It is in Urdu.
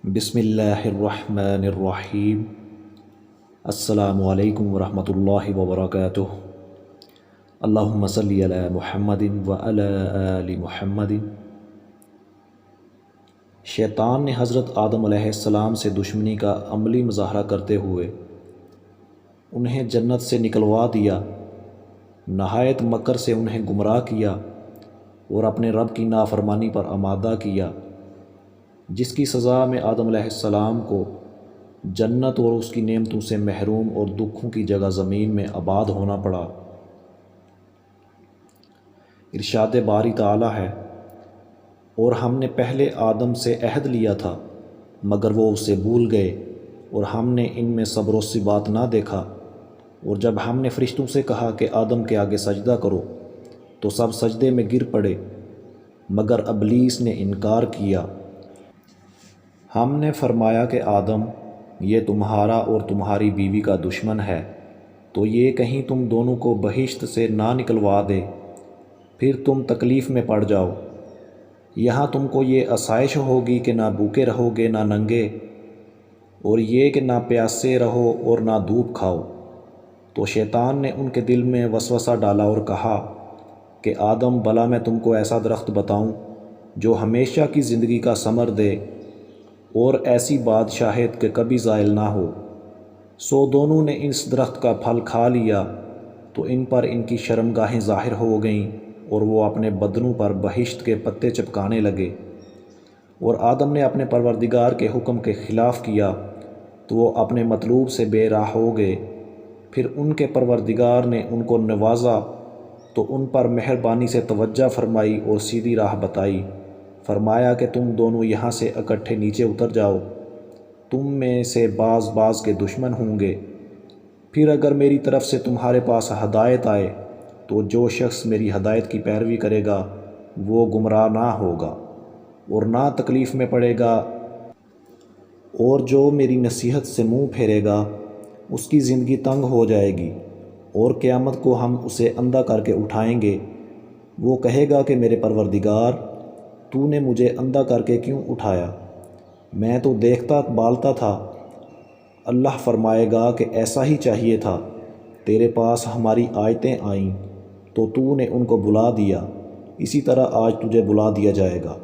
بسم اللہ الرحمن الرحیم۔ السلام علیکم ورحمۃ اللہ وبرکاتہ۔ اللہم صلی علی محمد وعلی آل محمد۔ شیطان نے حضرت آدم علیہ السلام سے دشمنی کا عملی مظاہرہ کرتے ہوئے انہیں جنت سے نکلوا دیا، نہایت مکر سے انہیں گمراہ کیا اور اپنے رب کی نافرمانی پر آمادہ کیا، جس کی سزا میں آدم علیہ السلام کو جنت اور اس کی نعمتوں سے محروم اور دکھوں کی جگہ زمین میں آباد ہونا پڑا۔ ارشاد باری تعالیٰ ہے، اور ہم نے پہلے آدم سے عہد لیا تھا مگر وہ اسے بھول گئے، اور ہم نے ان میں صبر و ثبات نہ دیکھا۔ اور جب ہم نے فرشتوں سے کہا کہ آدم کے آگے سجدہ کرو تو سب سجدے میں گر پڑے مگر ابلیس نے انکار کیا۔ ہم نے فرمایا کہ آدم، یہ تمہارا اور تمہاری بیوی کا دشمن ہے، تو یہ کہیں تم دونوں کو بہشت سے نہ نکلوا دے، پھر تم تکلیف میں پڑ جاؤ۔ یہاں تم کو یہ آسائش ہوگی کہ نہ بھوکے رہو گے نہ ننگے، اور یہ کہ نہ پیاسے رہو اور نہ دھوپ کھاؤ۔ تو شیطان نے ان کے دل میں وسوسہ ڈالا اور کہا کہ آدم، بھلا میں تم کو ایسا درخت بتاؤں جو ہمیشہ کی زندگی کا ثمر دے اور ایسی بادشاہت کہ کبھی زائل نہ ہو۔ سو دونوں نے اس درخت کا پھل کھا لیا تو ان پر ان کی شرمگاہیں ظاہر ہو گئیں اور وہ اپنے بدنوں پر بہشت کے پتے چپکانے لگے۔ اور آدم نے اپنے پروردگار کے حکم کے خلاف کیا تو وہ اپنے مطلوب سے بے راہ ہو گئے۔ پھر ان کے پروردگار نے ان کو نوازا تو ان پر مہربانی سے توجہ فرمائی اور سیدھی راہ بتائی۔ فرمایا کہ تم دونوں یہاں سے اکٹھے نیچے اتر جاؤ، تم میں سے بعض بعض کے دشمن ہوں گے۔ پھر اگر میری طرف سے تمہارے پاس ہدایت آئے تو جو شخص میری ہدایت کی پیروی کرے گا وہ گمراہ نہ ہوگا اور نہ تکلیف میں پڑے گا، اور جو میری نصیحت سے منہ پھیرے گا اس کی زندگی تنگ ہو جائے گی، اور قیامت کو ہم اسے اندھا کر کے اٹھائیں گے۔ وہ کہے گا کہ میرے پروردگار، تو نے مجھے اندھا کر کے کیوں اٹھایا؟ میں تو دیکھتا بالتا تھا۔ اللہ فرمائے گا کہ ایسا ہی چاہیے تھا، تیرے پاس ہماری آیتیں آئیں تو تو نے ان کو بلا دیا، اسی طرح آج تجھے بلا دیا جائے گا۔